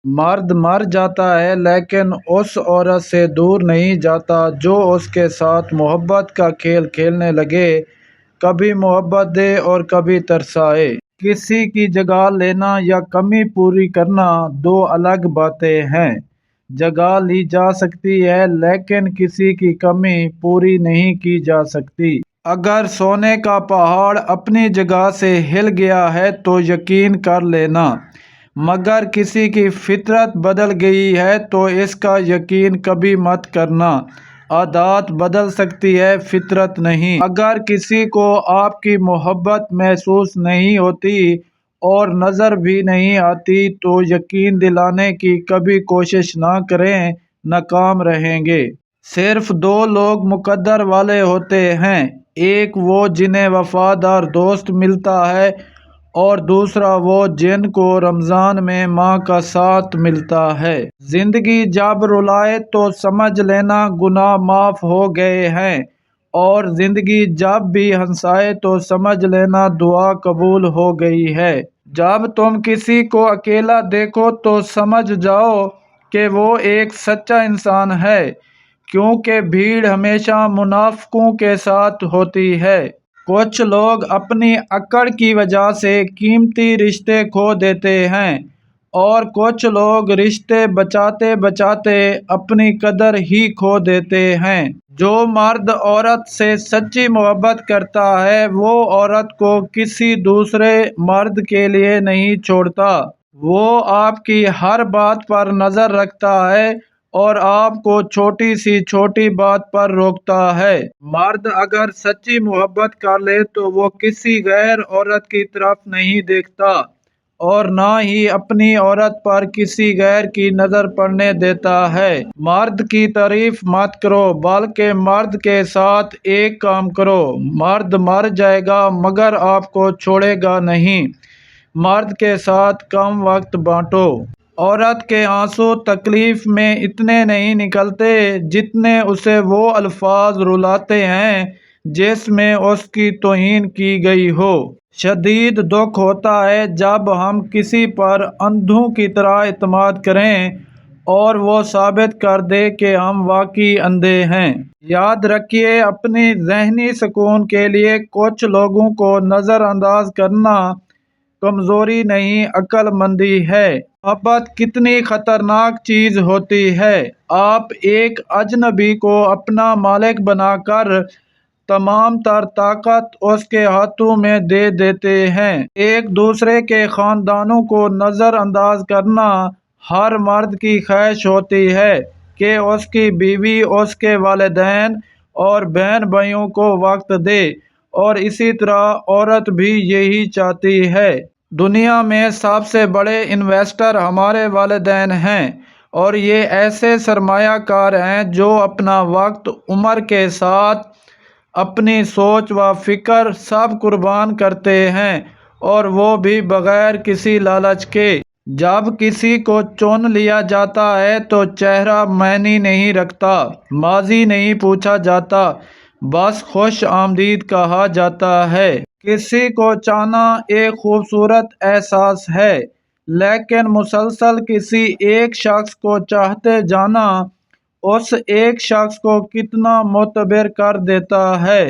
مرد مر جاتا ہے لیکن اس عورت سے دور نہیں جاتا جو اس کے ساتھ محبت کا کھیل کھیلنے لگے، کبھی محبت دے اور کبھی ترسائے۔ کسی کی جگہ لینا یا کمی پوری کرنا دو الگ باتیں ہیں۔ جگہ لی جا سکتی ہے لیکن کسی کی کمی پوری نہیں کی جا سکتی۔ اگر سونے کا پہاڑ اپنی جگہ سے ہل گیا ہے تو یقین کر لینا، مگر کسی کی فطرت بدل گئی ہے تو اس کا یقین کبھی مت کرنا۔ عادات بدل سکتی ہے، فطرت نہیں۔ اگر کسی کو آپ کی محبت محسوس نہیں ہوتی اور نظر بھی نہیں آتی تو یقین دلانے کی کبھی کوشش نہ کریں، ناکام رہیں گے۔ صرف دو لوگ مقدر والے ہوتے ہیں، ایک وہ جنہیں وفادار دوست ملتا ہے اور دوسرا وہ جن کو رمضان میں ماں کا ساتھ ملتا ہے۔ زندگی جب رلائے تو سمجھ لینا گناہ معاف ہو گئے ہیں، اور زندگی جب بھی ہنسائے تو سمجھ لینا دعا قبول ہو گئی ہے۔ جب تم کسی کو اکیلا دیکھو تو سمجھ جاؤ کہ وہ ایک سچا انسان ہے، کیونکہ بھیڑ ہمیشہ منافقوں کے ساتھ ہوتی ہے۔ کچھ لوگ اپنی اکڑ کی وجہ سے قیمتی رشتے کھو دیتے ہیں اور کچھ لوگ رشتے بچاتے بچاتے اپنی قدر ہی کھو دیتے ہیں۔ جو مرد عورت سے سچی محبت کرتا ہے وہ عورت کو کسی دوسرے مرد کے لیے نہیں چھوڑتا۔ وہ آپ کی ہر بات پر نظر رکھتا ہے اور آپ کو چھوٹی سی چھوٹی بات پر روکتا ہے۔ مرد اگر سچی محبت کر لے تو وہ کسی غیر عورت کی طرف نہیں دیکھتا اور نہ ہی اپنی عورت پر کسی غیر کی نظر پڑنے دیتا ہے۔ مرد کی تعریف مت کرو بلکہ مرد کے ساتھ ایک کام کرو۔ مرد مر جائے گا مگر آپ کو چھوڑے گا نہیں۔ مرد کے ساتھ کم وقت بانٹو۔ عورت کے آنسو تکلیف میں اتنے نہیں نکلتے جتنے اسے وہ الفاظ رلاتے ہیں جس میں اس کی توہین کی گئی ہو۔ شدید دکھ ہوتا ہے جب ہم کسی پر اندھوں کی طرح اعتماد کریں اور وہ ثابت کر دے کہ ہم واقعی اندھے ہیں۔ یاد رکھیے، اپنی ذہنی سکون کے لیے کچھ لوگوں کو نظر انداز کرنا کمزوری نہیں، عقل مندی ہے۔ محبت کتنی خطرناک چیز ہوتی ہے۔ آپ ایک اجنبی کو اپنا مالک بنا کر تمام تر طاقت اس کے ہاتھوں میں دے دیتے ہیں۔ ایک دوسرے کے خاندانوں کو نظر انداز کرنا ہر مرد کی خواہش ہوتی ہے کہ اس کی بیوی اس کے والدین اور بہن بھائیوں کو وقت دے، اور اسی طرح عورت بھی یہی چاہتی ہے۔ دنیا میں سب سے بڑے انویسٹر ہمارے والدین ہیں، اور یہ ایسے سرمایہ کار ہیں جو اپنا وقت، عمر کے ساتھ اپنی سوچ و فکر سب قربان کرتے ہیں، اور وہ بھی بغیر کسی لالچ کے۔ جب کسی کو چن لیا جاتا ہے تو چہرہ معنی نہیں رکھتا، ماضی نہیں پوچھا جاتا، بس خوش آمدید کہا جاتا ہے۔ کسی کو چاہنا ایک خوبصورت احساس ہے، لیکن مسلسل کسی ایک شخص کو چاہتے جانا اس ایک شخص کو کتنا معتبر کر دیتا ہے۔